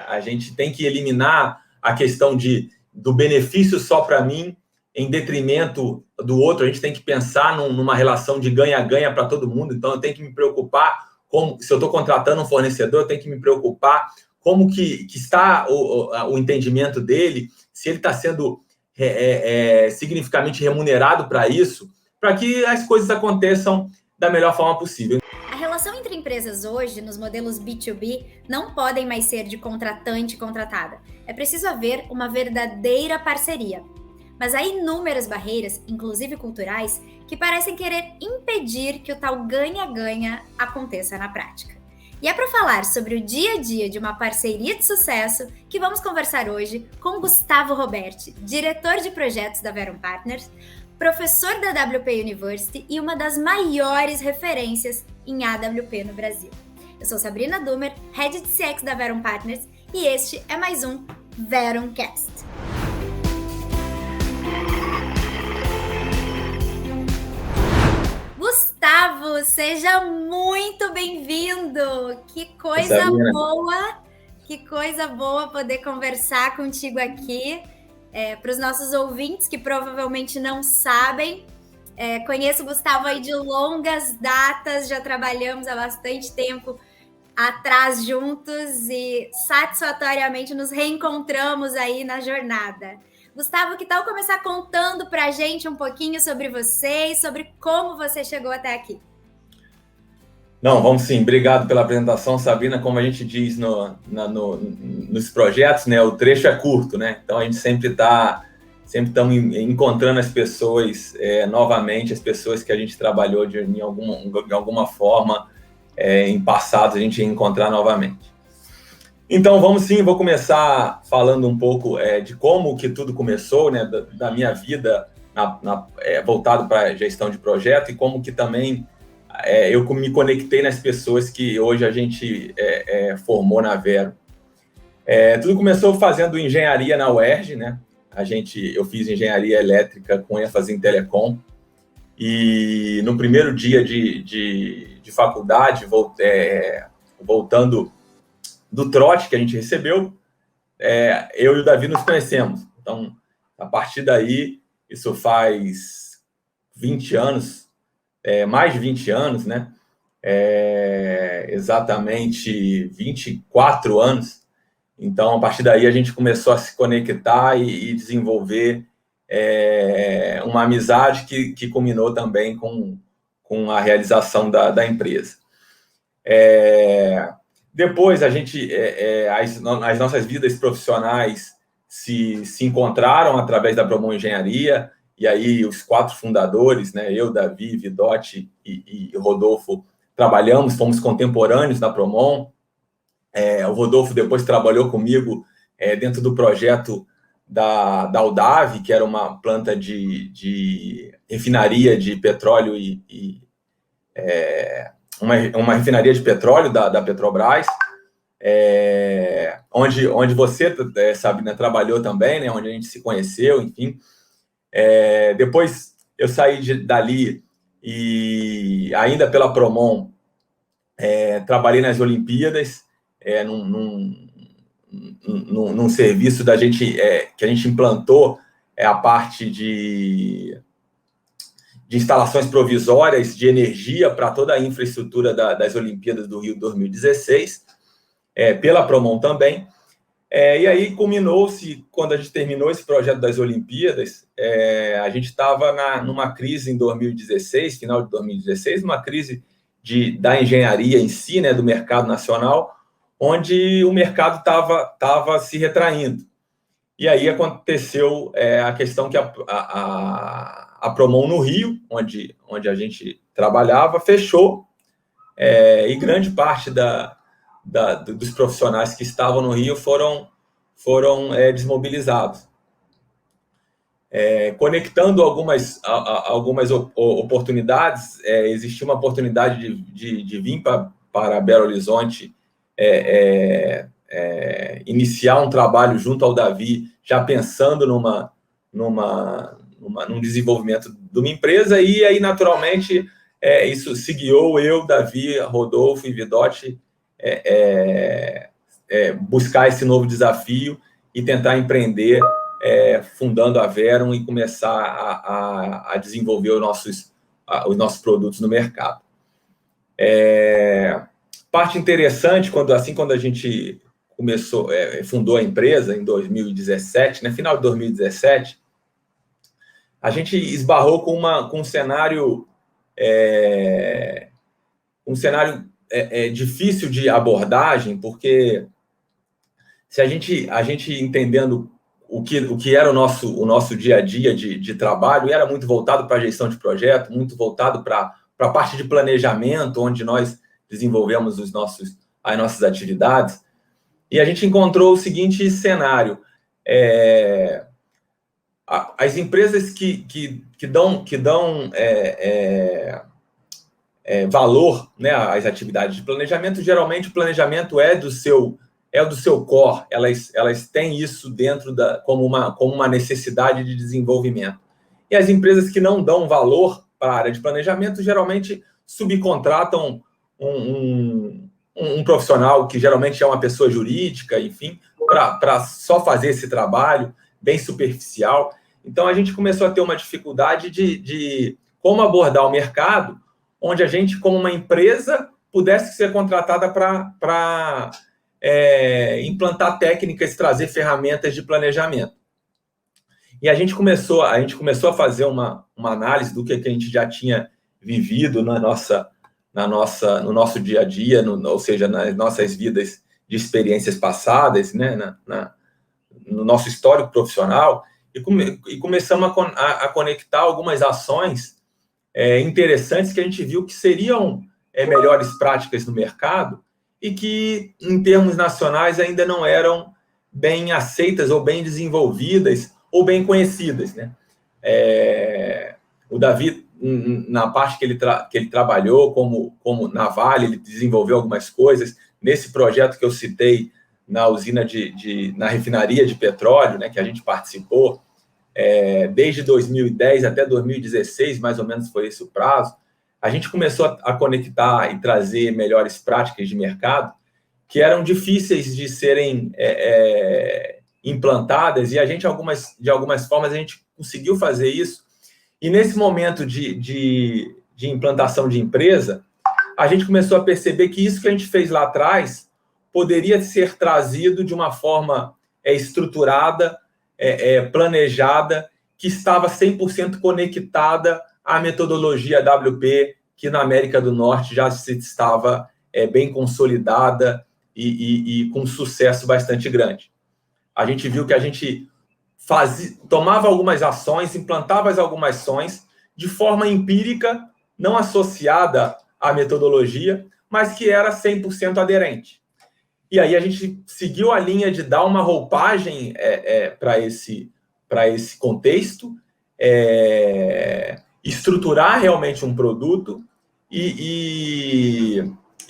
A gente tem que eliminar a questão do benefício só para mim, em detrimento do outro. A gente tem que pensar numa relação de ganha-ganha para todo mundo. Então, eu tenho que me preocupar, se eu estou contratando um fornecedor, eu tenho que me preocupar como que está o entendimento dele, se ele está sendo significativamente remunerado para isso, para que as coisas aconteçam da melhor forma possível. A relação entre empresas hoje, nos modelos B2B, não podem mais ser de contratante e contratada. É preciso haver uma verdadeira parceria. Mas há inúmeras barreiras, inclusive culturais, que parecem querer impedir que o tal ganha-ganha aconteça na prática. E é para falar sobre o dia a dia de uma parceria de sucesso que vamos conversar hoje com Gustavo Roberti, diretor de projetos da Verum Partners, professor da AWP University e uma das maiores referências em AWP no Brasil. Eu sou Sabrina Dumer, Head de CX da Verum Partners, e este é mais um Verumcast. Gustavo, seja muito bem-vindo! Que coisa boa! Que coisa boa poder conversar contigo aqui. Para os nossos ouvintes que provavelmente não sabem, conheço o Gustavo aí de longas datas, já trabalhamos há bastante tempo atrás juntos e satisfatoriamente nos reencontramos aí na jornada. Gustavo, que tal começar contando para a gente um pouquinho sobre você e sobre como você chegou até aqui? Não, vamos sim. Obrigado pela apresentação, Sabrina. Como a gente diz nos projetos, né, o trecho é curto, né? Então a gente sempre estamos encontrando as pessoas novamente, as pessoas que a gente trabalhou de alguma forma em passado, a gente ia encontrar novamente. Então vamos sim, vou começar falando um pouco de como que tudo começou, né, da minha vida voltado para a gestão de projeto e como que também eu me conectei nas pessoas que hoje a gente formou na Verum. Tudo começou fazendo engenharia na UERJ, né? Eu fiz engenharia elétrica com ênfase em telecom e no primeiro dia de faculdade, voltando do trote que a gente recebeu, eu e o Davi nos conhecemos. Então, a partir daí, isso faz 20 anos, mais de 20 anos, né? Exatamente 24 anos. Então, a partir daí, a gente começou a se conectar e desenvolver uma amizade que culminou também com a realização da empresa. Depois, as nossas vidas profissionais se encontraram através da Promon Engenharia, e aí os 4 fundadores, né, eu, Davi, Vidotti e Rodolfo, fomos contemporâneos da Promon. O Rodolfo depois trabalhou comigo dentro do projeto da Aldav, que era uma planta de refinaria de petróleo uma refinaria de petróleo da Petrobras, onde você, Sabrina, trabalhou também, né, onde a gente se conheceu, enfim. Depois eu saí dali e ainda pela Promon trabalhei nas Olimpíadas, num serviço que a gente implantou a parte de instalações provisórias de energia para toda a infraestrutura das Olimpíadas do Rio 2016, pela Promon também. E aí culminou-se, quando a gente terminou esse projeto das Olimpíadas, a gente estava numa crise em 2016, final de 2016, uma crise da engenharia em si, né, do mercado nacional, onde o mercado estava se retraindo. E aí aconteceu a questão que a Promon no Rio, onde a gente trabalhava, fechou, e grande parte dos profissionais que estavam no Rio foram desmobilizados. Conectando algumas oportunidades, existia uma oportunidade de vir para Belo Horizonte, iniciar um trabalho junto ao Davi, já pensando num desenvolvimento de uma empresa, e aí, naturalmente, isso se guiou eu, Davi, Rodolfo e Vidotti buscar esse novo desafio e tentar empreender fundando a Verum e começar a desenvolver os nossos produtos no mercado. Parte interessante, quando a gente fundou a empresa em 2017, no final de 2017, a gente esbarrou com um cenário difícil de abordagem, porque se a gente entendendo o que era o nosso dia a dia de trabalho, era muito voltado para a gestão de projeto, muito voltado para a parte de planejamento, onde nós desenvolvemos as nossas atividades, e a gente encontrou o seguinte cenário: as empresas que dão valor, né, às atividades de planejamento, geralmente o planejamento é do seu core, elas têm isso dentro como uma necessidade de desenvolvimento. E as empresas que não dão valor para a área de planejamento, geralmente subcontratam um profissional, que geralmente é uma pessoa jurídica, enfim, para só fazer esse trabalho bem superficial. Então, a gente começou a ter uma dificuldade de como abordar o mercado, onde a gente, como uma empresa, pudesse ser contratada para implantar técnicas, trazer ferramentas de planejamento. E a gente começou a fazer uma análise do que a gente já tinha vivido no nosso dia a dia, ou seja, nas nossas vidas de experiências passadas, né, no nosso histórico profissional, e começamos a conectar algumas ações interessantes que a gente viu que seriam melhores práticas no mercado e que, em termos nacionais, ainda não eram bem aceitas ou bem desenvolvidas ou bem conhecidas, né? O Davi, na parte que ele trabalhou como na Vale, ele desenvolveu algumas coisas. Nesse projeto que eu citei, na usina na refinaria de petróleo, né, que a gente participou, desde 2010 até 2016, mais ou menos foi esse o prazo, a gente começou a conectar e trazer melhores práticas de mercado que eram difíceis de serem implantadas, e a gente, de algumas formas, a gente conseguiu fazer isso. E nesse momento de implantação de empresa, a gente começou a perceber que isso que a gente fez lá atrás poderia ser trazido de uma forma estruturada, planejada, que estava 100% conectada à metodologia AWP, que na América do Norte já estava bem consolidada e com sucesso bastante grande. A gente viu que a gente tomava algumas ações, implantava algumas ações de forma empírica, não associada à metodologia, mas que era 100% aderente. E aí a gente seguiu a linha de dar uma roupagem para esse contexto, estruturar realmente um produto e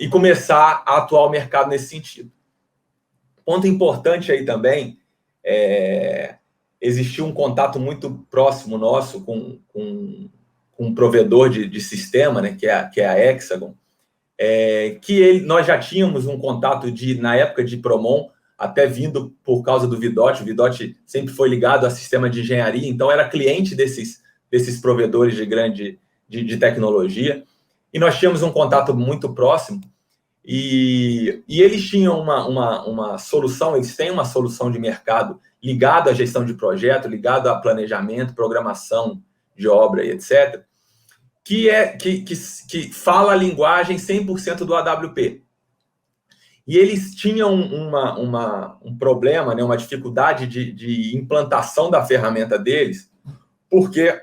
começar a atuar o mercado nesse sentido. Ponto importante aí também, existiu um contato muito próximo nosso com um provedor de sistema, né, que é a Hexagon, nós já tínhamos um contato na época de Promon, até vindo por causa do Vidotti. O Vidotti sempre foi ligado a sistema de engenharia, então era cliente desses provedores de tecnologia, e nós tínhamos um contato muito próximo, e eles tinham uma solução, eles têm uma solução de mercado ligado à gestão de projeto, ligado a planejamento, programação de obra e etc., que fala a linguagem 100% do AWP. E eles tinham um problema, né, uma dificuldade de implantação da ferramenta deles, porque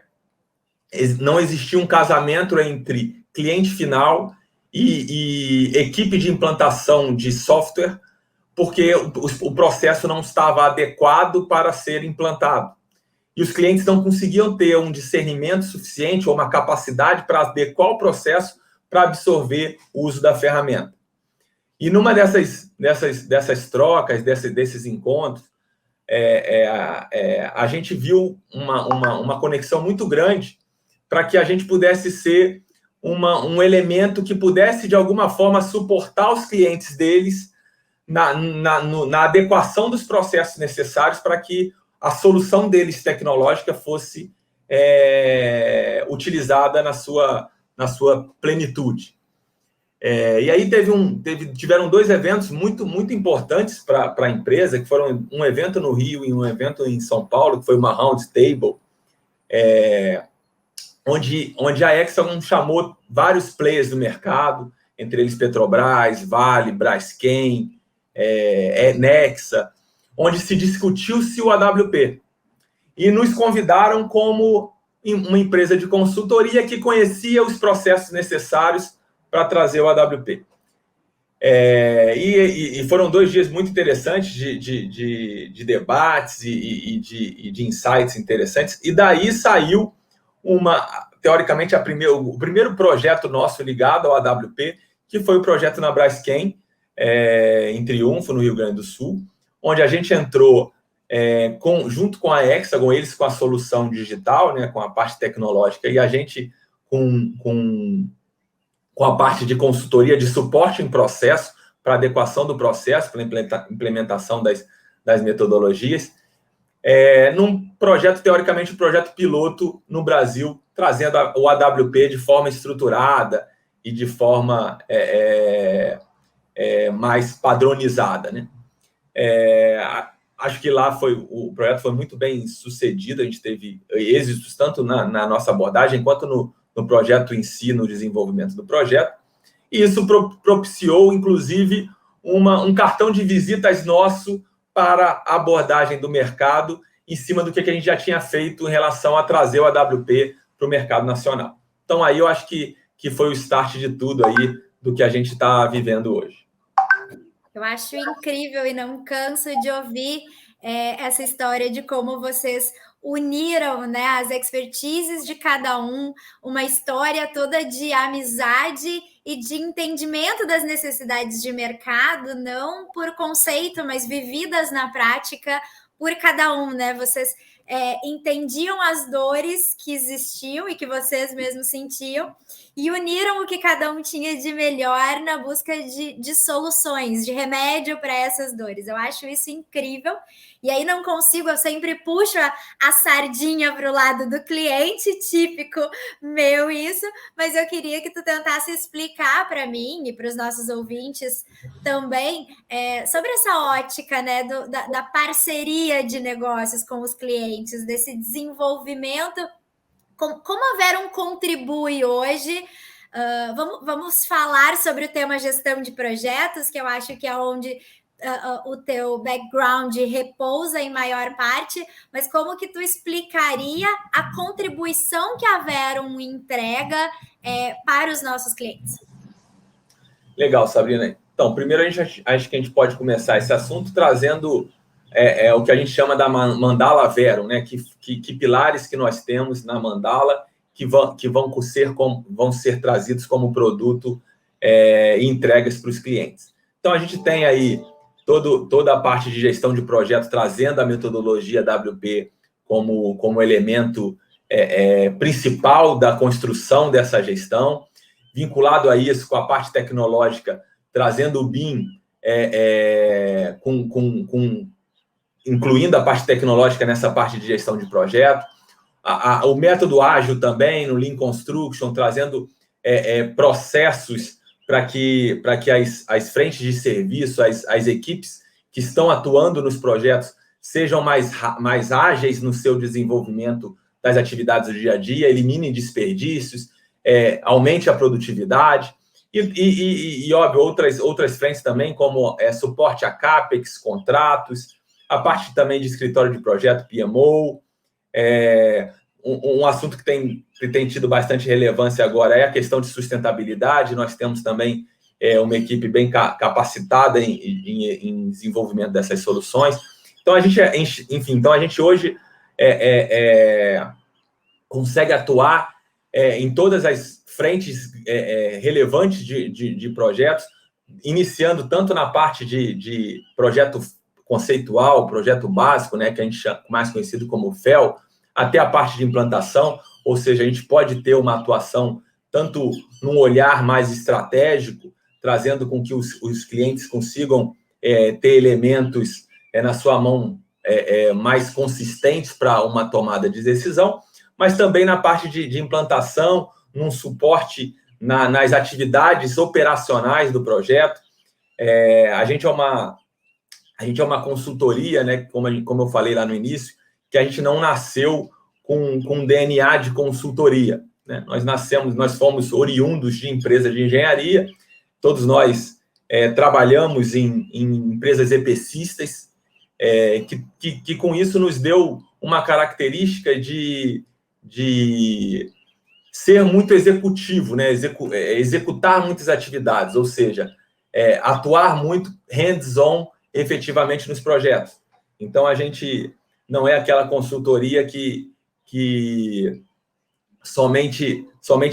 não existia um casamento entre cliente final e equipe de implantação de software, porque o processo não estava adequado para ser implantado. E os clientes não conseguiam ter um discernimento suficiente ou uma capacidade para adequar o processo para absorver o uso da ferramenta. E numa dessas trocas, desses encontros, a gente viu uma conexão muito grande para que a gente pudesse ser um elemento que pudesse, de alguma forma, suportar os clientes deles na adequação dos processos necessários para que a solução deles tecnológica fosse utilizada na sua plenitude. E aí tiveram 2 eventos muito, muito importantes para a empresa, que foram um evento no Rio e um evento em São Paulo, que foi uma Roundtable, onde a Hexagon chamou vários players do mercado, entre eles Petrobras, Vale, Braskem, Nexa, onde se discutiu-se o AWP. E nos convidaram como uma empresa de consultoria que conhecia os processos necessários para trazer o AWP. E foram 2 dias muito interessantes de debates e de insights interessantes. E daí saiu teoricamente, o primeiro projeto nosso ligado ao AWP, que foi o projeto na Braskem, em Triunfo, no Rio Grande do Sul, onde a gente entrou junto com a Hexagon, eles com a solução digital, né, com a parte tecnológica, e a gente com a parte de consultoria, de suporte em processo, para adequação do processo, para implementação das metodologias, num projeto, teoricamente, um projeto piloto no Brasil, trazendo o AWP de forma estruturada e de forma mais padronizada, né? Acho que lá o projeto foi muito bem sucedido, a gente teve êxitos tanto na nossa abordagem quanto no projeto em si, no desenvolvimento do projeto, e isso propiciou, inclusive, um cartão de visitas nosso para a abordagem do mercado, em cima do que a gente já tinha feito em relação a trazer o AWP para o mercado nacional. Então, aí eu acho que foi o start de tudo aí do que a gente está vivendo hoje. Eu acho incrível e não canso de ouvir essa história de como vocês uniram, né, as expertises de cada uma história toda de amizade e de entendimento das necessidades de mercado, não por conceito, mas vividas na prática por cada né? Vocês entendiam as dores que existiam e que vocês mesmos sentiam e uniram o que cada um tinha de melhor na busca de soluções, de remédio para essas dores. Eu acho isso incrível. E aí não consigo, eu sempre puxo a sardinha para o lado do cliente, típico meu isso, mas eu queria que tu tentasse explicar para mim e para os nossos ouvintes também sobre essa ótica, né, da parceria de negócios com os clientes, desse desenvolvimento, como a Verum contribui hoje. Vamos falar sobre o tema gestão de projetos, que eu acho que é onde o teu background repousa em maior parte, mas como que tu explicaria a contribuição que a Verum entrega para os nossos clientes? Legal, Sabrina. Então, primeiro acho que a gente pode começar esse assunto trazendo o que a gente chama da Mandala Verum, né? Que pilares que nós temos na Mandala que vão ser trazidos como produto e entregas para os clientes. Então, a gente tem aí toda a parte de gestão de projetos, trazendo a metodologia WP como elemento principal da construção dessa gestão, vinculado a isso com a parte tecnológica, trazendo o BIM, incluindo a parte tecnológica nessa parte de gestão de projeto, o método ágil também, no Lean Construction, trazendo processos para que as frentes de serviço, as equipes que estão atuando nos projetos sejam mais ágeis no seu desenvolvimento das atividades do dia a dia, eliminem desperdícios, aumente a produtividade e óbvio, outras frentes também, como suporte a CAPEX, contratos, a parte também de escritório de projeto, PMO. Um assunto que tem tido bastante relevância agora é a questão de sustentabilidade. Nós temos também uma equipe bem capacitada em desenvolvimento dessas soluções. Então, a gente hoje consegue atuar em todas as frentes relevantes de projetos, iniciando tanto na parte de projeto conceitual, projeto básico, né, que a gente chama, mais conhecido como FEL, até a parte de implantação, ou seja, a gente pode ter uma atuação tanto num olhar mais estratégico, trazendo com que os clientes consigam ter elementos na sua mão mais consistentes para uma tomada de decisão, mas também na parte de implantação, num suporte nas atividades operacionais do projeto. A gente é uma consultoria, né, como eu falei lá no início, que a gente não nasceu com DNA de consultoria, né? Nós fomos oriundos de empresas de engenharia, todos nós trabalhamos em empresas EPCistas, que com isso nos deu uma característica de ser muito executivo, né? Executar muitas atividades, ou seja, atuar muito hands-on efetivamente nos projetos. Então, a gente não é aquela consultoria que somente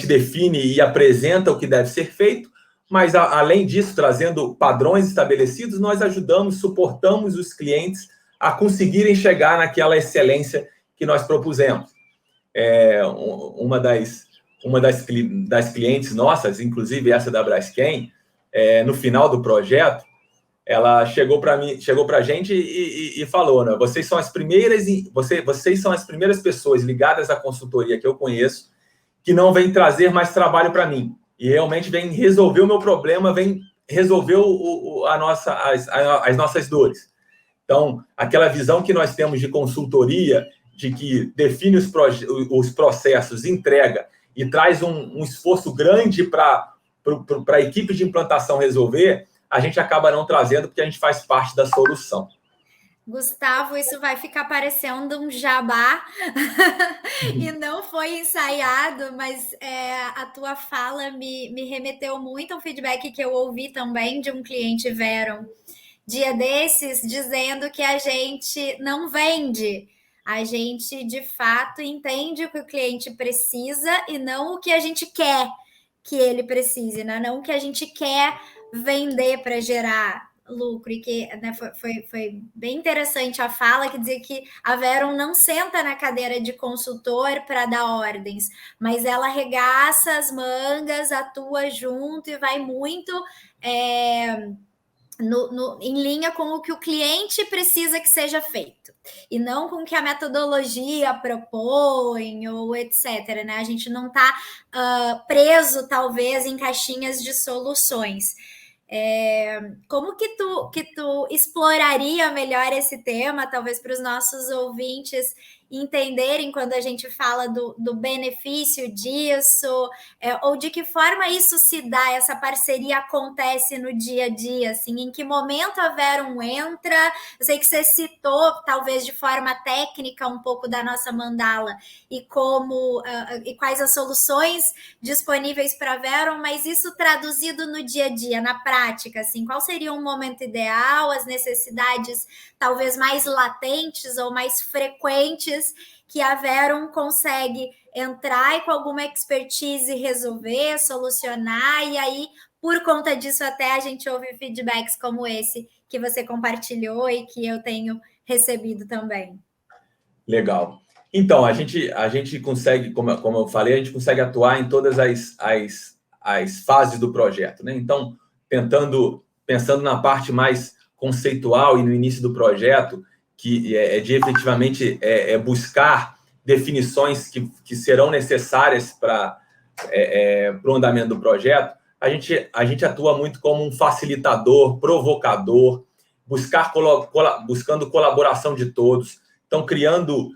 define e apresenta o que deve ser feito, mas, além disso, trazendo padrões estabelecidos, nós ajudamos, suportamos os clientes a conseguirem chegar naquela excelência que nós propusemos. Uma das clientes nossas, inclusive essa da Braskem, no final do projeto, ela chegou para a gente e falou, né, vocês são as primeiras pessoas ligadas à consultoria que eu conheço que não vêm trazer mais trabalho para mim e realmente vem resolver o meu problema, vem resolver as nossas dores. Então, aquela visão que nós temos de consultoria, de que define os processos, entrega e traz um esforço grande para a equipe de implantação resolver, a gente acaba não trazendo porque a gente faz parte da solução. Gustavo, isso vai ficar parecendo um jabá e não foi ensaiado, mas a tua fala me remeteu muito a um feedback que eu ouvi também de um cliente Verum, dia desses, dizendo que a gente não vende, a gente de fato entende o que o cliente precisa e não o que a gente quer que ele precise, né? Não o que a gente quer vender para gerar lucro, e que, né, foi bem interessante a fala, que dizia que a Verum não senta na cadeira de consultor para dar ordens, mas ela arregaça as mangas, atua junto e vai muito em linha com o que o cliente precisa que seja feito, e não com o que a metodologia propõe, ou etc. Né? A gente não está preso, talvez, em caixinhas de soluções. Como que tu exploraria melhor esse tema, talvez para os nossos ouvintes entenderem quando a gente fala do benefício disso, ou de que forma isso se dá, essa parceria acontece no dia a dia, assim, em que momento a Verum entra? Eu sei que você citou, talvez de forma técnica, um pouco da nossa mandala e e quais as soluções disponíveis para a Verum, mas isso traduzido no dia a dia, na prática, assim, qual seria um momento ideal, as necessidades talvez mais latentes ou mais frequentes que a Verum consegue entrar e com alguma expertise resolver, solucionar, e aí, por conta disso, até a gente ouve feedbacks como esse que você compartilhou e que eu tenho recebido também. Legal. Então, a gente consegue, como eu falei, a gente consegue atuar em todas as fases do projeto, né? Então, pensando na parte mais conceitual e no início do projeto, que de efetivamente buscar definições que serão necessárias para o andamento do projeto, a gente atua muito como um facilitador, provocador, buscando colaboração de todos. Então, criando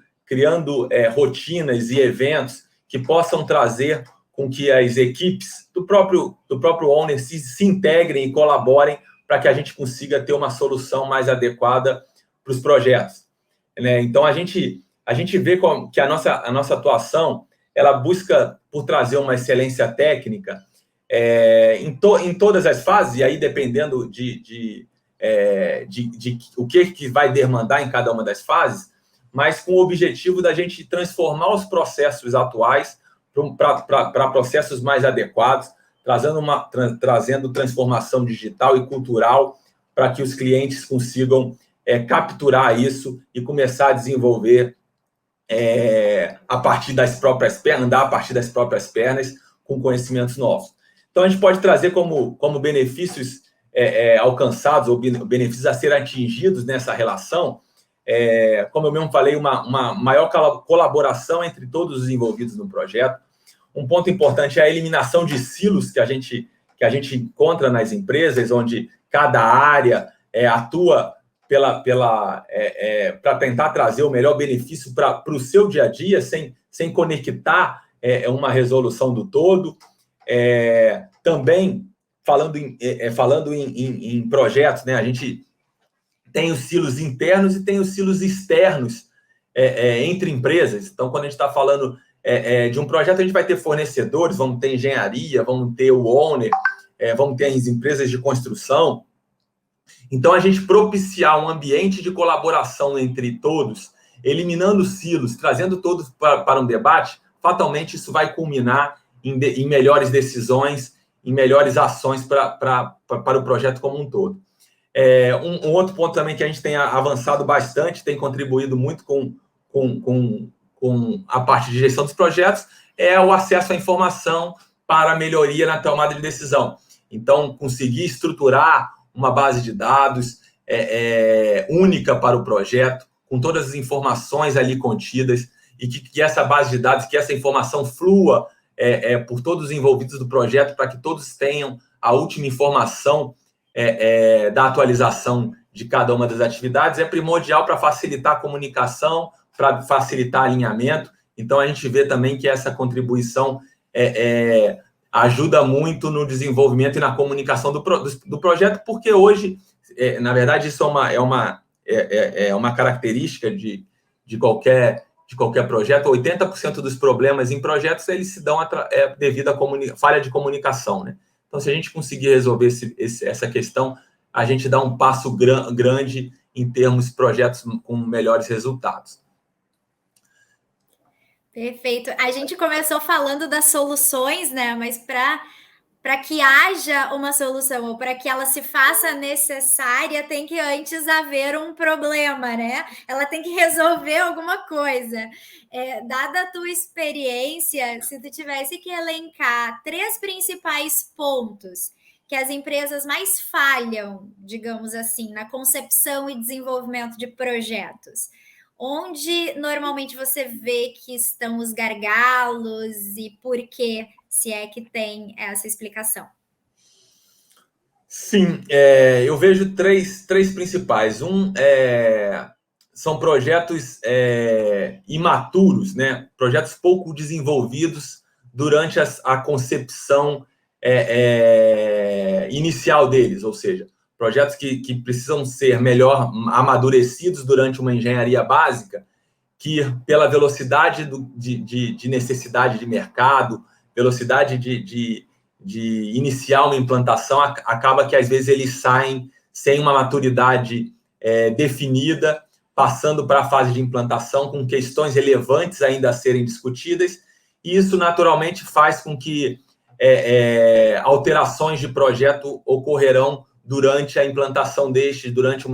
rotinas e eventos que possam trazer com que as equipes do próprio owner se integrem e colaborem para que a gente consiga ter uma solução mais adequada para os projetos, né? Então, a gente vê que a nossa atuação, ela busca por trazer uma excelência técnica em todas as fases, e aí dependendo de o que vai demandar em cada uma das fases, mas com o objetivo da gente transformar os processos atuais para processos mais adequados, trazendo transformação digital e cultural para que os clientes consigam capturar isso e começar a desenvolver a partir das próprias pernas, andar a partir das próprias pernas com conhecimentos novos. Então, a gente pode trazer como benefícios alcançados ou benefícios a serem atingidos nessa relação, como eu mesmo falei, uma maior colaboração entre todos os envolvidos no projeto. Um ponto importante é a eliminação de silos que a gente encontra nas empresas, onde cada área atua para tentar trazer o melhor benefício para o seu dia a dia, sem conectar uma resolução do todo. Também, falando em projetos, né, a gente tem os silos internos e tem os silos externos entre empresas. Então, quando a gente está falando de um projeto, a gente vai ter fornecedores, vamos ter engenharia, vamos ter o owner, vamos ter as empresas de construção. Então, a gente propiciar um ambiente de colaboração entre todos, eliminando silos, trazendo todos para um debate, fatalmente isso vai culminar em melhores decisões, em melhores ações para o projeto como um todo. Um outro ponto também que a gente tem avançado bastante, tem contribuído muito com a parte de gestão dos projetos, é o acesso à informação para melhoria na tomada de decisão. Então, conseguir estruturar uma base de dados única para o projeto, com todas as informações ali contidas, e que essa base de dados, que essa informação flua por todos os envolvidos do projeto, para que todos tenham a última informação da atualização de cada uma das atividades, é primordial para facilitar a comunicação, para facilitar alinhamento. Então, a gente vê também que essa contribuição ajuda muito no desenvolvimento e na comunicação do projeto, porque hoje, na verdade, isso é uma característica de qualquer projeto. 80% dos problemas em projetos eles se dão devido à falha de comunicação, né? Então, se a gente conseguir resolver essa questão, a gente dá um passo grande em termos de projetos com melhores resultados. Perfeito. A gente começou falando das soluções, né? Mas para que haja uma solução ou para que ela se faça necessária, tem que antes haver um problema, né? Ela tem que resolver alguma coisa. Dada a tua experiência, se tu tivesse que elencar 3 principais pontos que as empresas mais falham, digamos assim, na concepção e desenvolvimento de projetos, onde normalmente você vê que estão os gargalos e por quê, se é que tem essa explicação? Sim, eu vejo três principais. São projetos imaturos, né? Projetos pouco desenvolvidos durante a concepção inicial deles, ou seja, projetos que precisam ser melhor amadurecidos durante uma engenharia básica, que pela velocidade de necessidade de mercado, velocidade de iniciar uma implantação, acaba que às vezes eles saem sem uma maturidade definida, passando para a fase de implantação com questões relevantes ainda a serem discutidas, e isso naturalmente faz com que alterações de projeto ocorrerão durante a implantação durante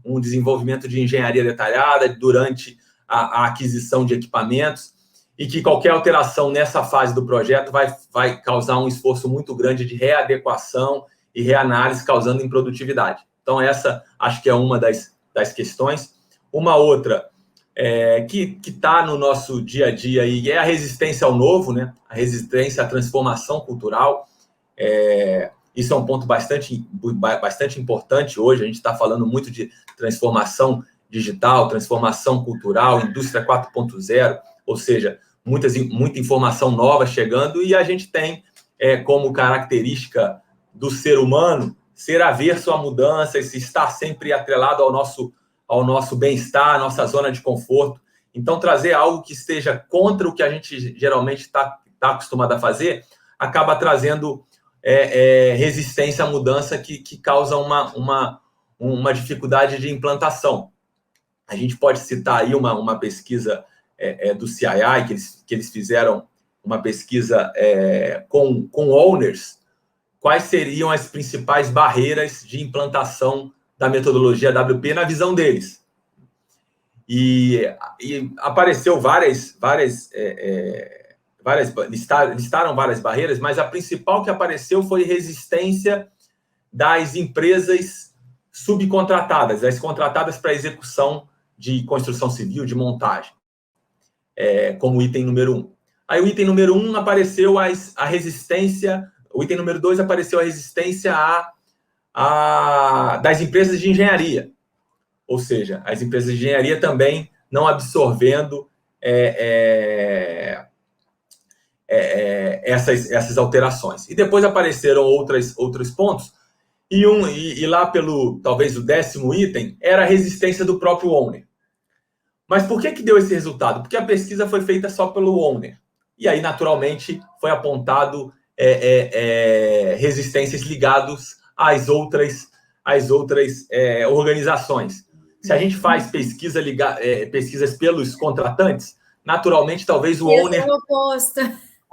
um desenvolvimento de engenharia detalhada, durante a aquisição de equipamentos, e que qualquer alteração nessa fase do projeto vai causar um esforço muito grande de readequação e reanálise, causando improdutividade. Então, essa acho que é uma das questões. Uma outra que está no nosso dia a dia aí, é a resistência ao novo, né? A resistência à transformação cultural. Isso é um ponto bastante importante hoje. A gente está falando muito de transformação digital, transformação cultural, indústria 4.0, ou seja, muita informação nova chegando, e a gente tem como característica do ser humano ser averso à mudança e se estar sempre atrelado ao nosso bem-estar, à nossa zona de conforto. Então, trazer algo que esteja contra o que a gente geralmente está acostumado a fazer, acaba trazendo resistência à mudança que causa uma dificuldade de implantação. A gente pode citar aí uma pesquisa do CII, que eles fizeram uma pesquisa com owners, quais seriam as principais barreiras de implantação da metodologia WP na visão deles. E apareceu listaram várias barreiras, mas a principal que apareceu foi resistência das empresas subcontratadas, as contratadas para execução de construção civil, de montagem, como item número 1. Aí o item número 1 apareceu a resistência, o item número 2 apareceu a resistência das empresas de engenharia, ou seja, as empresas de engenharia também não absorvendo essas alterações. E depois apareceram outros pontos, e lá pelo, talvez, o 10º item, era a resistência do próprio owner. Mas por que deu esse resultado? Porque a pesquisa foi feita só pelo owner. E aí, naturalmente, foi apontado resistências ligadas às outras organizações. Se a gente faz pesquisas pelos contratantes, naturalmente, talvez o owner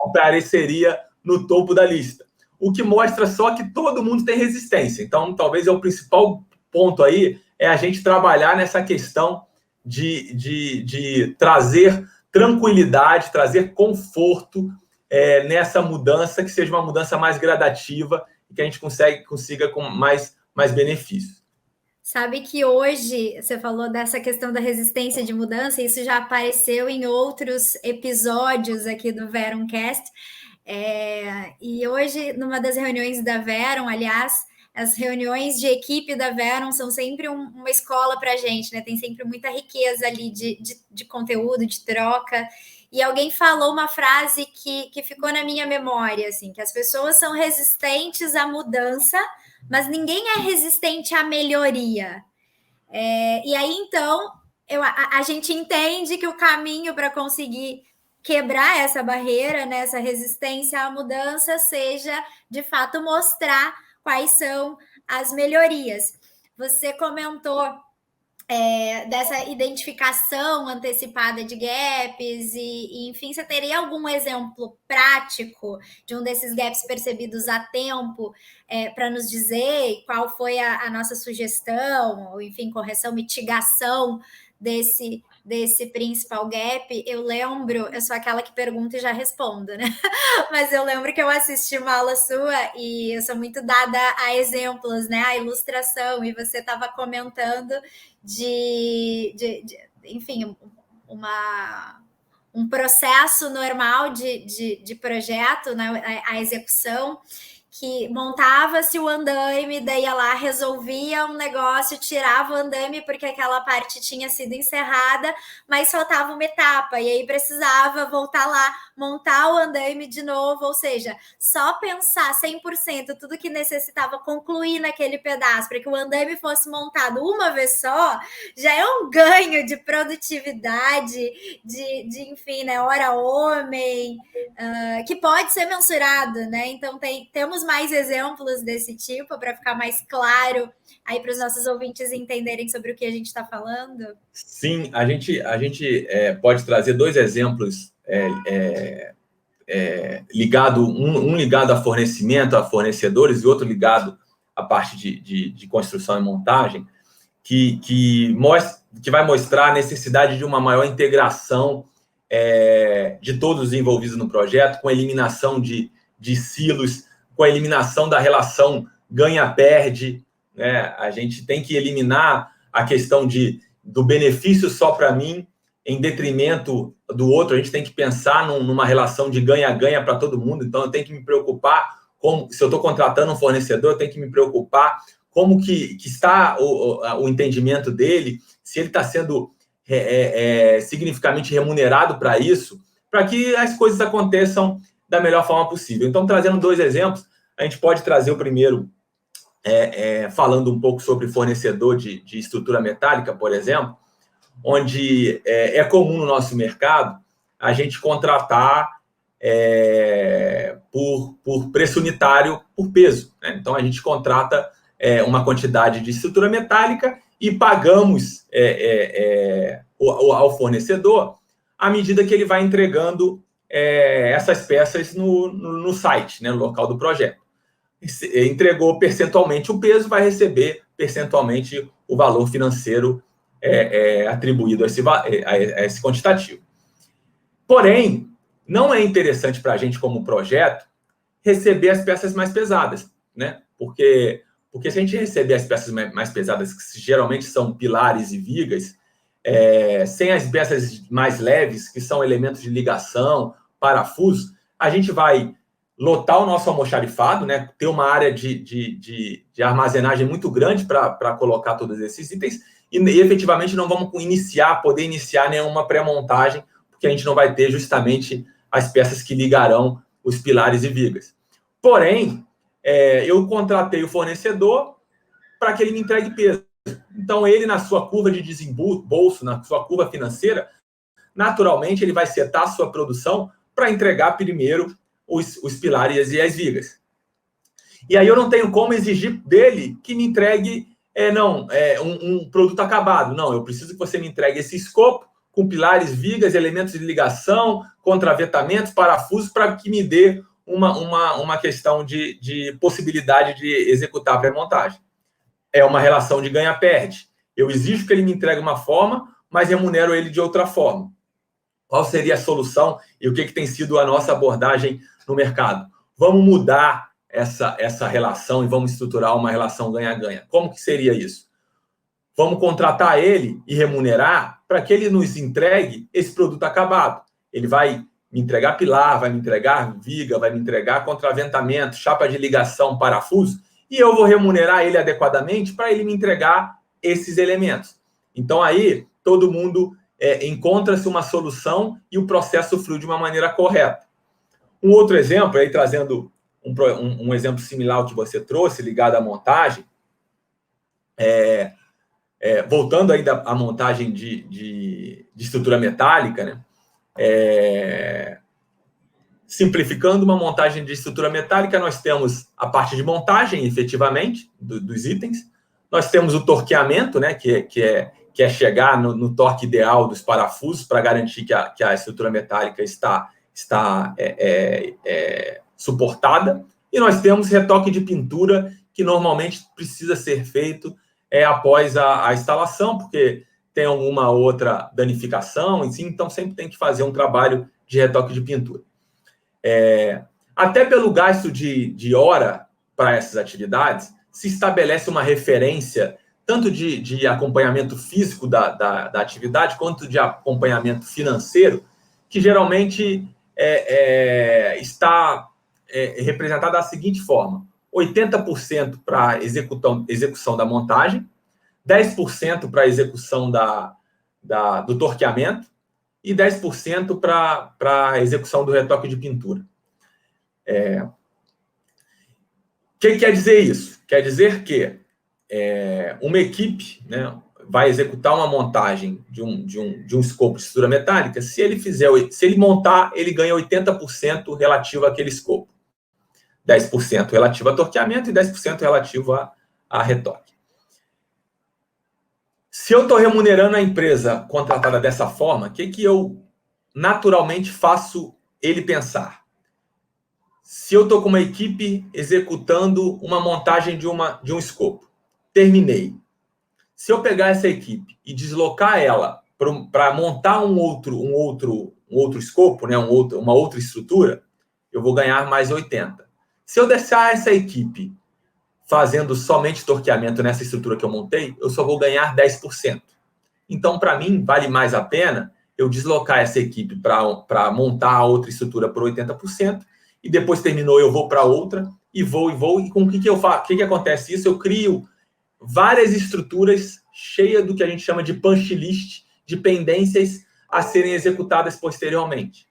apareceria no topo da lista. O que mostra só que todo mundo tem resistência. Então, talvez o principal ponto aí é a gente trabalhar nessa questão de trazer tranquilidade, trazer conforto nessa mudança, que seja uma mudança mais gradativa e que a gente consiga com mais benefícios. Sabe que hoje, você falou dessa questão da resistência de mudança, isso já apareceu em outros episódios aqui do Veruncast, e hoje, numa das reuniões da Verum, aliás, as reuniões de equipe da Verum são sempre uma escola para a gente, né? Tem sempre muita riqueza ali de conteúdo, de troca. E alguém falou uma frase que ficou na minha memória, assim, que as pessoas são resistentes à mudança, mas ninguém é resistente à melhoria. E aí, então, a gente entende que o caminho para conseguir quebrar essa barreira, né, essa resistência à mudança, seja, de fato, mostrar quais são as melhorias. Você comentou dessa identificação antecipada de gaps e, enfim, você teria algum exemplo prático de um desses gaps percebidos a tempo para nos dizer qual foi a nossa sugestão, ou, enfim, correção, mitigação desse principal gap? Eu lembro, eu sou aquela que pergunta e já respondo, né? Mas eu lembro que eu assisti uma aula sua e eu sou muito dada a exemplos, né? A ilustração, e você estava comentando enfim, um processo normal de projeto, né? A execução, que montava-se o andaime, daí ia lá, resolvia um negócio, tirava o andaime porque aquela parte tinha sido encerrada, mas faltava uma etapa, e aí precisava voltar lá, montar o andaime de novo, ou seja, só pensar 100% tudo que necessitava concluir naquele pedaço, para que o andaime fosse montado uma vez só, já é um ganho de produtividade, enfim, né, hora homem, que pode ser mensurado, né? Então temos mais exemplos desse tipo para ficar mais claro aí para os nossos ouvintes entenderem sobre o que a gente está falando? Sim, a gente pode trazer 2 exemplos um ligado a fornecimento, a fornecedores, e outro ligado à parte de construção e montagem, que vai mostrar a necessidade de uma maior integração de todos os envolvidos no projeto, com a eliminação de silos, com a eliminação da relação ganha-perde, né? A gente tem que eliminar a questão do benefício só para mim, em detrimento do outro. A gente tem que pensar numa relação de ganha-ganha para todo mundo. Então, eu tenho que me preocupar, se eu estou contratando um fornecedor, eu tenho que me preocupar como que está o entendimento dele, se ele está sendo significativamente remunerado para isso, para que as coisas aconteçam da melhor forma possível. Então, trazendo 2 exemplos, a gente pode trazer o primeiro, falando um pouco sobre fornecedor de estrutura metálica, por exemplo, onde é comum no nosso mercado a gente contratar por preço unitário, por peso, né? Então, a gente contrata uma quantidade de estrutura metálica e pagamos ao fornecedor à medida que ele vai entregando essas peças no site, né, no local do projeto. Entregou percentualmente o peso, vai receber percentualmente o valor financeiro atribuído a esse quantitativo. Porém, não é interessante para a gente, como projeto, receber as peças mais pesadas, né? Porque Porque se a gente receber as peças mais pesadas, que geralmente são pilares e vigas, sem as peças mais leves, que são elementos de ligação, parafusos, a gente vai lotar o nosso almoxarifado, né? Ter uma área de armazenagem muito grande para colocar todos esses itens e efetivamente não vamos poder iniciar nenhuma pré-montagem, porque a gente não vai ter justamente as peças que ligarão os pilares e vigas. Porém, eu contratei o fornecedor para que ele me entregue peso. Então, ele, na sua curva de desembolso, na sua curva financeira, naturalmente, ele vai setar a sua produção para entregar primeiro os pilares e as vigas. E aí eu não tenho como exigir dele que me entregue um produto acabado. Não, eu preciso que você me entregue esse escopo com pilares, vigas, elementos de ligação, contravetamentos, parafusos, para que me dê uma questão de possibilidade de executar a pré-montagem. É uma relação de ganha-perde. Eu exijo que ele me entregue uma forma, mas remunero ele de outra forma. Qual seria a solução e o que tem sido a nossa abordagem no mercado? Vamos mudar essa relação e vamos estruturar uma relação ganha-ganha. Como que seria isso? Vamos contratar ele e remunerar para que ele nos entregue esse produto acabado. Ele vai me entregar pilar, vai me entregar viga, vai me entregar contraventamento, chapa de ligação, parafuso, e eu vou remunerar ele adequadamente para ele me entregar esses elementos. Então, aí, todo mundo encontra-se uma solução e o processo flui de uma maneira correta. Um outro exemplo, aí trazendo um exemplo similar ao que você trouxe, ligado à montagem, voltando ainda à montagem de estrutura metálica, né? Simplificando uma montagem de estrutura metálica, nós temos a parte de montagem, efetivamente, dos itens. Nós temos o torqueamento, né, que é chegar no torque ideal dos parafusos para garantir que a estrutura metálica está suportada. E nós temos retoque de pintura, que normalmente precisa ser feito após a instalação, porque tem alguma outra danificação, então sempre tem que fazer um trabalho de retoque de pintura. Até pelo gasto de hora para essas atividades, se estabelece uma referência tanto de acompanhamento físico da atividade, quanto de acompanhamento financeiro, que geralmente está representada da seguinte forma: 80% para a execução da montagem, 10% para a execução do torqueamento, e 10% para a execução do retoque de pintura. O que quer dizer isso? Quer dizer que uma equipe, né, vai executar uma montagem de um escopo de estrutura metálica. Se ele montar, ele ganha 80% relativo àquele escopo. 10% relativo a torqueamento e 10% relativo a retoque. Se eu estou remunerando a empresa contratada dessa forma, o que eu naturalmente faço ele pensar? Se eu estou com uma equipe executando uma montagem de um escopo, terminei. Se eu pegar essa equipe e deslocar ela para montar um outro escopo, né, uma outra estrutura, eu vou ganhar mais 80. Se eu deixar essa equipe fazendo somente torqueamento nessa estrutura que eu montei, eu só vou ganhar 10%. Então, para mim, vale mais a pena eu deslocar essa equipe para montar a outra estrutura por 80%, e depois terminou, eu vou para outra, e vou, e com o que eu faço? O que acontece isso? Eu crio várias estruturas cheias do que a gente chama de punch list, de pendências a serem executadas posteriormente.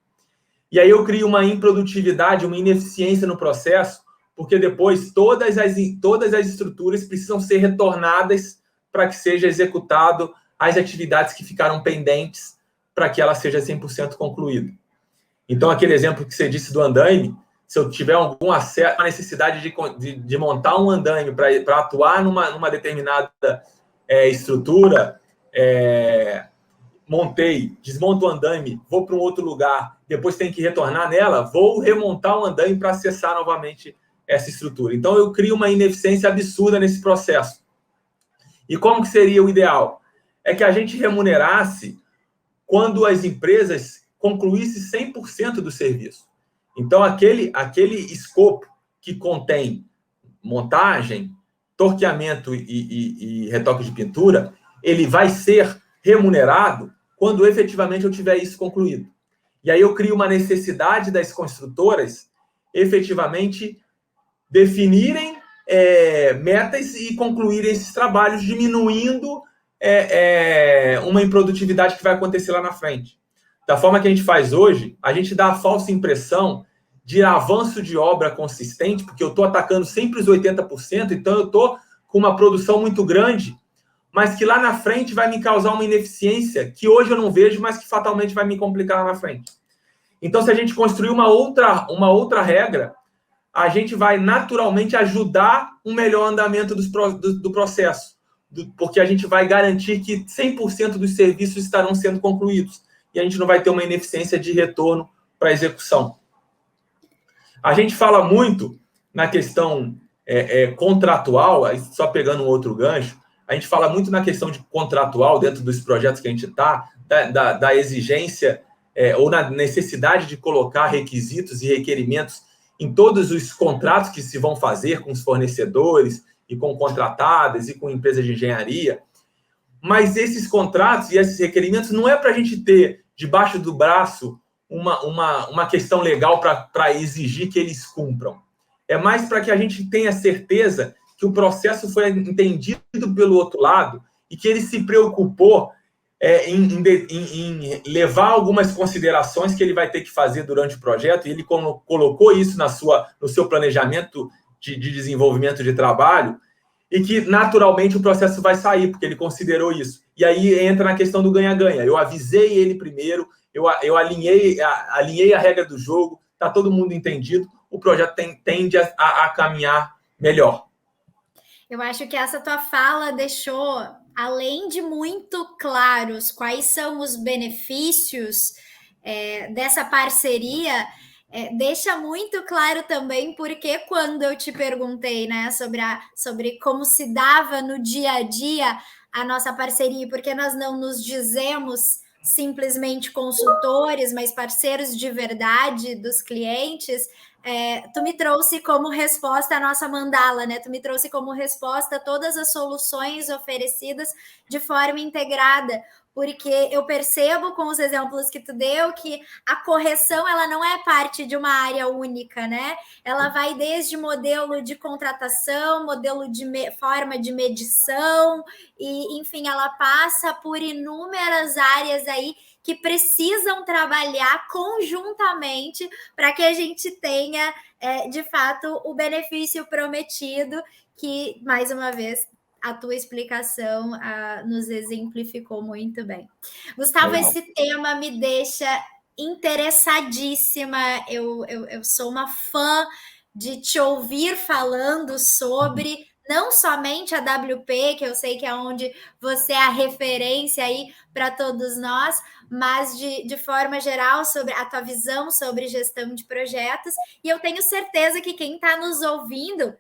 E aí eu crio uma improdutividade, uma ineficiência no processo, porque depois todas as estruturas precisam ser retornadas para que seja executado as atividades que ficaram pendentes para que ela seja 100% concluída. Então, aquele exemplo que você disse do andaime, se eu tiver alguma necessidade de montar um andaime para atuar numa determinada estrutura, desmonto o andaime, vou para um outro lugar, depois tenho que retornar nela, vou remontar o andaime para acessar novamente essa estrutura. Então, eu crio uma ineficiência absurda nesse processo. E como que seria o ideal? É que a gente remunerasse quando as empresas concluíssem 100% do serviço. Então, aquele escopo que contém montagem, torqueamento e retoque de pintura, ele vai ser remunerado quando efetivamente eu tiver isso concluído. E aí eu crio uma necessidade das construtoras efetivamente definirem metas e concluírem esses trabalhos, diminuindo uma improdutividade que vai acontecer lá na frente. Da forma que a gente faz hoje, a gente dá a falsa impressão de avanço de obra consistente, porque eu estou atacando sempre os 80%, então eu estou com uma produção muito grande, mas que lá na frente vai me causar uma ineficiência que hoje eu não vejo, mas que fatalmente vai me complicar lá na frente. Então, se a gente construir uma outra regra, a gente vai naturalmente ajudar um melhor andamento do processo, porque a gente vai garantir que 100% dos serviços estarão sendo concluídos e a gente não vai ter uma ineficiência de retorno para a execução. A gente fala muito na questão contratual, só pegando um outro gancho, a gente fala muito na questão de contratual dentro dos projetos que a gente está, da exigência ou na necessidade de colocar requisitos e requerimentos em todos os contratos que se vão fazer com os fornecedores e com contratadas e com empresas de engenharia. Mas esses contratos e esses requerimentos não é para a gente ter debaixo do braço uma questão legal para exigir que eles cumpram. É mais para que a gente tenha certeza que o processo foi entendido pelo outro lado e que ele se preocupou em levar algumas considerações que ele vai ter que fazer durante o projeto, e ele colocou isso no seu planejamento de desenvolvimento de trabalho, e que naturalmente o processo vai sair, porque ele considerou isso. E aí entra na questão do ganha-ganha. Eu avisei ele primeiro, eu alinhei a regra do jogo, está todo mundo entendido, o projeto tende a caminhar melhor. Eu acho que essa tua fala deixou, além de muito claros quais são os benefícios dessa parceria, deixa muito claro também porque quando eu te perguntei, né, sobre como se dava no dia a dia a nossa parceria, porque nós não nos dizemos simplesmente consultores, mas parceiros de verdade dos clientes, tu me trouxe como resposta a nossa mandala, né? Tu me trouxe como resposta todas as soluções oferecidas de forma integrada, porque eu percebo com os exemplos que tu deu que a correção ela não é parte de uma área única, né? Ela vai desde modelo de contratação, modelo de forma de medição, e enfim, ela passa por inúmeras áreas aí que precisam trabalhar conjuntamente para que a gente tenha, de fato, o benefício prometido, que, mais uma vez, a tua explicação nos exemplificou muito bem. Gustavo, legal. Esse tema me deixa interessadíssima. Eu sou uma fã de te ouvir falando sobre não somente a WP, que eu sei que é onde você é a referência aí para todos nós, mas de forma geral sobre a tua visão sobre gestão de projetos. E eu tenho certeza que quem está nos ouvindo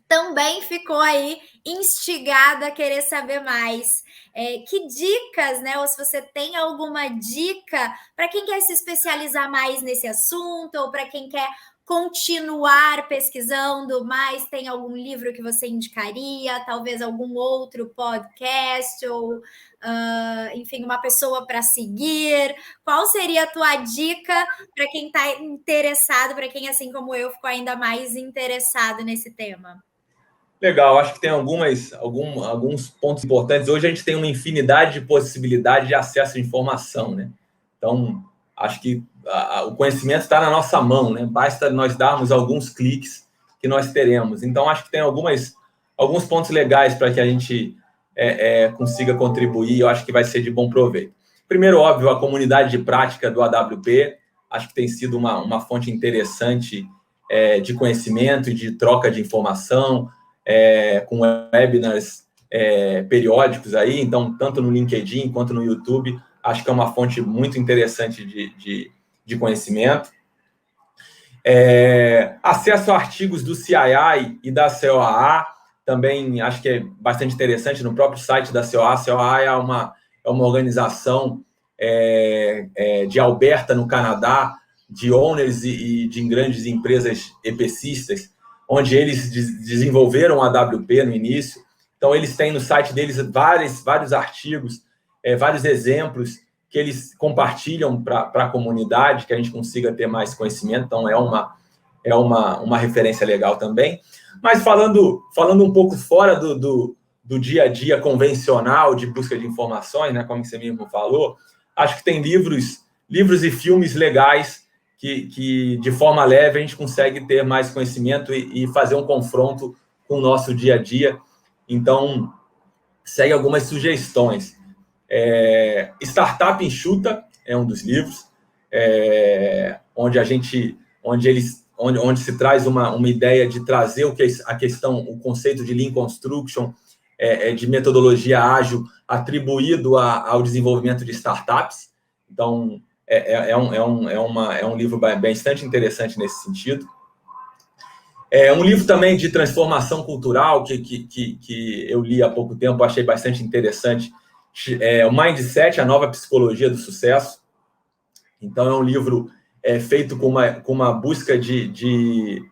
também ficou aí instigada a querer saber mais. Que dicas, né? Ou se você tem alguma dica para quem quer se especializar mais nesse assunto, ou para quem quer continuar pesquisando mais, tem algum livro que você indicaria, talvez algum outro podcast, ou enfim, uma pessoa para seguir? Qual seria a tua dica para quem está interessado, para quem, assim como eu, ficou ainda mais interessado nesse tema? Legal, acho que tem alguns pontos importantes. Hoje a gente tem uma infinidade de possibilidades de acesso à informação, né? Então, acho que o conhecimento está na nossa mão, né? Basta nós darmos alguns cliques que nós teremos. Então, acho que tem alguns pontos legais para que a gente consiga contribuir. Eu acho que vai ser de bom proveito. Primeiro, óbvio, a comunidade de prática do AWP. Acho que tem sido uma fonte interessante de conhecimento e de troca de informação, com webinars periódicos aí. Então, tanto no LinkedIn quanto no YouTube, acho que é uma fonte muito interessante de conhecimento. Acesso a artigos do CII e da COAA, também acho que é bastante interessante no próprio site da COAA. A COAA é uma organização de Alberta, no Canadá, de owners e de grandes empresas EPCistas, onde eles desenvolveram a AWP no início. Então, eles têm no site deles vários artigos, vários exemplos que eles compartilham para a comunidade, que a gente consiga ter mais conhecimento. Então, é uma referência legal também. Mas falando um pouco fora do dia a dia convencional de busca de informações, né, como você mesmo falou, acho que tem livros e filmes legais que de forma leve a gente consegue ter mais conhecimento e fazer um confronto com o nosso dia a dia. Então, segue algumas sugestões. Startup Enxuta é um dos livros, onde se traz uma ideia de trazer o conceito de Lean Construction, de metodologia ágil atribuído ao desenvolvimento de startups. Então, é um livro bastante interessante nesse sentido. Um livro também de transformação cultural que eu li há pouco tempo, achei bastante interessante, o Mindset, a nova psicologia do sucesso. Então, é um livro feito com uma busca de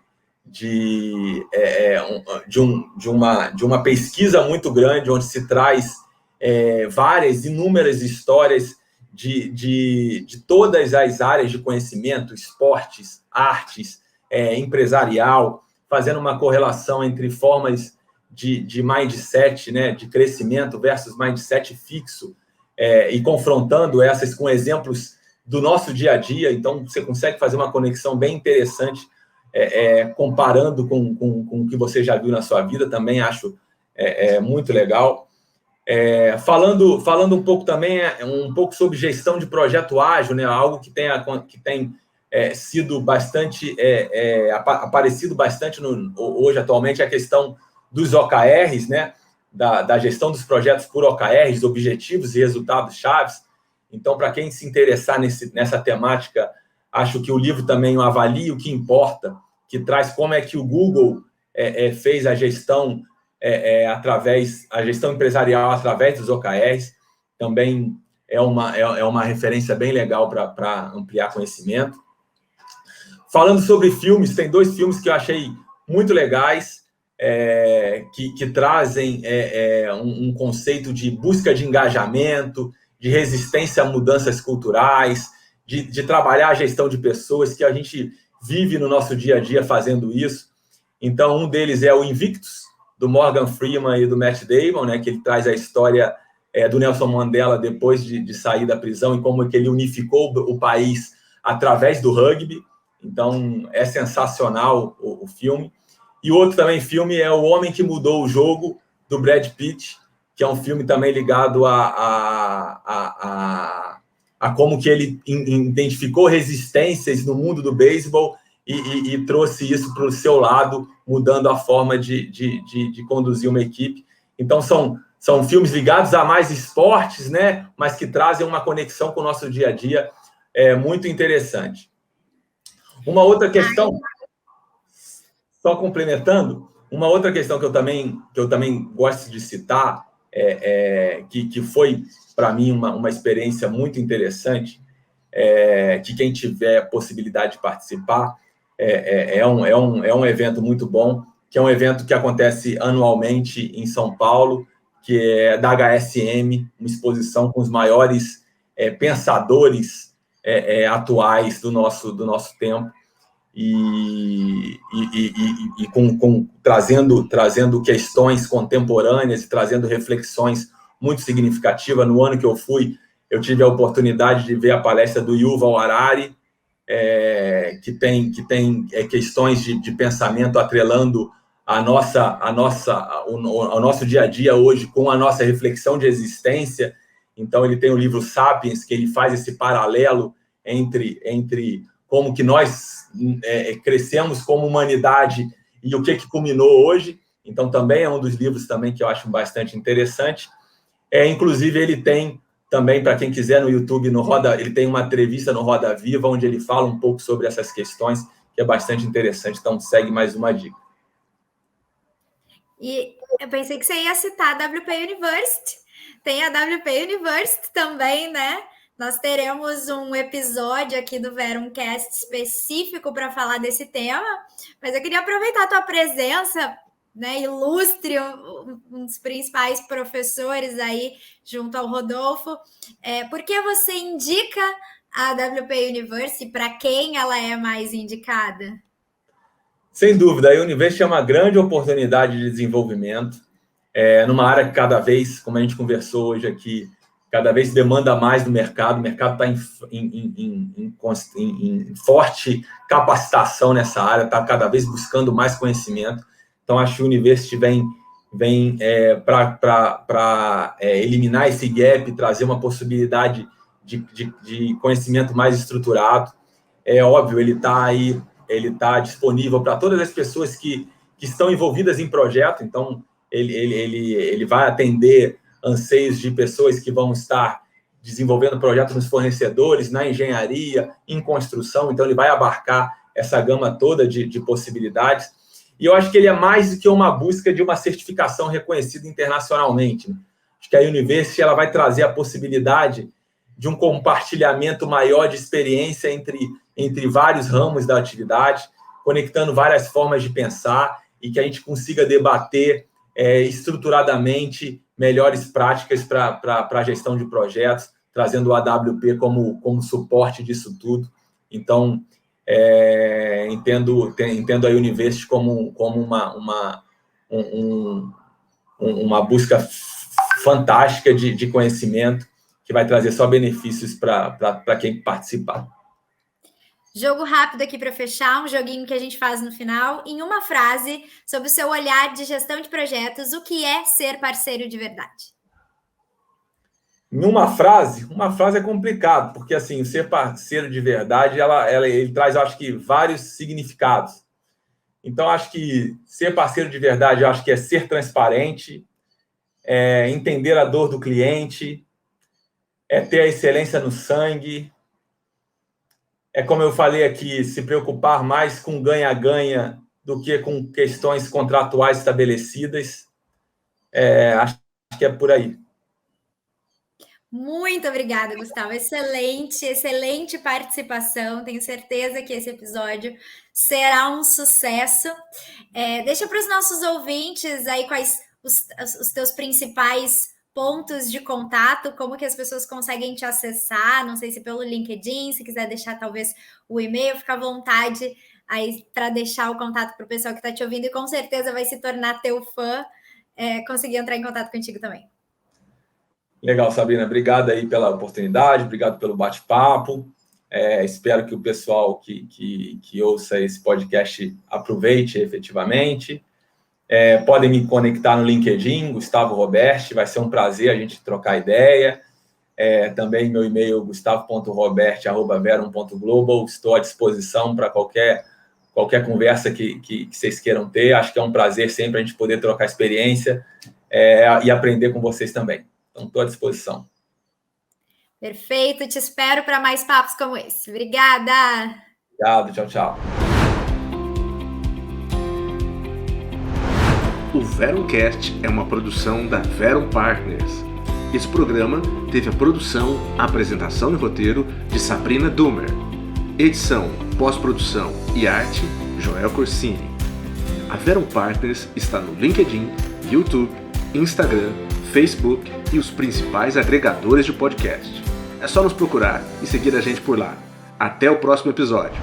uma pesquisa muito grande, onde se traz inúmeras histórias de todas as áreas de conhecimento, esportes, artes, empresarial, fazendo uma correlação entre formas de mindset, né, de crescimento versus mindset fixo, e confrontando essas com exemplos do nosso dia a dia. Então, você consegue fazer uma conexão bem interessante, comparando com o que você já viu na sua vida. Também acho muito legal. Falando um pouco também, um pouco sobre gestão de projeto ágil, né, algo que tem sido bastante, aparecido bastante hoje, atualmente, a questão dos OKRs, né, da gestão dos projetos por OKRs, objetivos e resultados chaves. Então, para quem se interessar nessa temática, acho que o livro também avalia o que importa, que traz como é que o Google fez a gestão a gestão empresarial através dos OKRs. Também é uma referência bem legal para ampliar conhecimento. Falando sobre filmes, tem 2 filmes que eu achei muito legais, que trazem um conceito de busca de engajamento, de resistência a mudanças culturais, de trabalhar a gestão de pessoas, que a gente vive no nosso dia a dia fazendo isso. Então, um deles é o Invictus, do Morgan Freeman e do Matt Damon, né, que ele traz a história do Nelson Mandela depois de sair da prisão e como que ele unificou o país através do rugby. Então, é sensacional o filme. E outro também filme é O Homem que Mudou o Jogo, do Brad Pitt, que é um filme também ligado a como que ele identificou resistências no mundo do beisebol e trouxe isso para o seu lado, mudando a forma de conduzir uma equipe. Então, são filmes ligados a mais esportes, né, mas que trazem uma conexão com o nosso dia a dia muito interessante. Uma outra questão, só complementando, uma outra questão que eu também gosto de citar, que foi, para mim, uma experiência muito interessante, que quem tiver possibilidade de participar, é um evento muito bom, que é um evento que acontece anualmente em São Paulo, que é da HSM, uma exposição com os maiores pensadores atuais do nosso tempo, e trazendo questões contemporâneas e trazendo reflexões muito significativas. No ano que eu fui, eu tive a oportunidade de ver a palestra do Yuval Harari, que tem questões de pensamento atrelando o nosso dia a dia hoje com a nossa reflexão de existência. Então, ele tem o livro Sapiens, que ele faz esse paralelo entre como que nós crescemos como humanidade e o que culminou hoje. Então, também é um dos livros também que eu acho bastante interessante. Inclusive, ele tem também, para quem quiser, no YouTube, ele tem uma entrevista no Roda Viva, onde ele fala um pouco sobre essas questões, que é bastante interessante. Então, segue mais uma dica. E eu pensei que você ia citar a WP University. Tem a WP University também, né? Nós teremos um episódio aqui do Verumcast específico para falar desse tema, mas eu queria aproveitar a tua presença, né, ilustre, um dos principais professores aí junto ao Rodolfo. Por que você indica a WP University? Para quem ela é mais indicada? Sem dúvida, a University é uma grande oportunidade de desenvolvimento, numa área que cada vez, como a gente conversou hoje aqui, cada vez demanda mais do mercado. O mercado está em forte capacitação nessa área, está cada vez buscando mais conhecimento. Então, acho que a University vem para eliminar esse gap, trazer uma possibilidade de conhecimento mais estruturado. É óbvio, ele está disponível para todas as pessoas que estão envolvidas em projeto. Então, ele vai atender anseios de pessoas que vão estar desenvolvendo projetos nos fornecedores, na engenharia, em construção. Então, ele vai abarcar essa gama toda de possibilidades. E eu acho que ele é mais do que uma busca de uma certificação reconhecida internacionalmente. Acho que a University ela vai trazer a possibilidade de um compartilhamento maior de experiência entre vários ramos da atividade, conectando várias formas de pensar e que a gente consiga debater estruturadamente melhores práticas para a gestão de projetos, trazendo o AWP como suporte disso tudo. Então, entendo a University como uma busca fantástica de conhecimento que vai trazer só benefícios para quem participar. Jogo rápido aqui para fechar, um joguinho que a gente faz no final. Em uma frase, sobre o seu olhar de gestão de projetos, o que é ser parceiro de verdade? Em uma frase é complicado, porque assim, ser parceiro de verdade, ele traz, acho que, vários significados. Então, acho que ser parceiro de verdade, acho que é ser transparente, entender a dor do cliente, ter a excelência no sangue, como eu falei aqui, se preocupar mais com ganha-ganha do que com questões contratuais estabelecidas. Acho que é por aí. Muito obrigada, Gustavo. Excelente participação. Tenho certeza que esse episódio será um sucesso. Deixa para os nossos ouvintes aí quais os teus principais pontos de contato, como que as pessoas conseguem te acessar, não sei se pelo LinkedIn, se quiser deixar talvez o e-mail, fica à vontade aí para deixar o contato para o pessoal que está te ouvindo e com certeza vai se tornar teu fã, conseguir entrar em contato contigo também. Legal, Sabrina. Obrigado aí pela oportunidade, obrigado pelo bate-papo. Espero que o pessoal que ouça esse podcast aproveite efetivamente. Podem me conectar no LinkedIn, Gustavo Roberti, vai ser um prazer a gente trocar ideia. Também meu e-mail, gustavo.roberti@verum.global. Estou à disposição para qualquer conversa que vocês queiram ter. Acho que é um prazer sempre a gente poder trocar experiência e aprender com vocês também. Então, estou à disposição. Perfeito, te espero para mais papos como esse. Obrigada! Obrigado, tchau, tchau. O Verumcast é uma produção da Verum Partners. Esse programa teve a produção, apresentação e roteiro de Sabrina Dumer. Edição, pós-produção e arte, Joel Corsini. A Verum Partners está no LinkedIn, YouTube, Instagram, Facebook e os principais agregadores de podcast. É só nos procurar e seguir a gente por lá. Até o próximo episódio.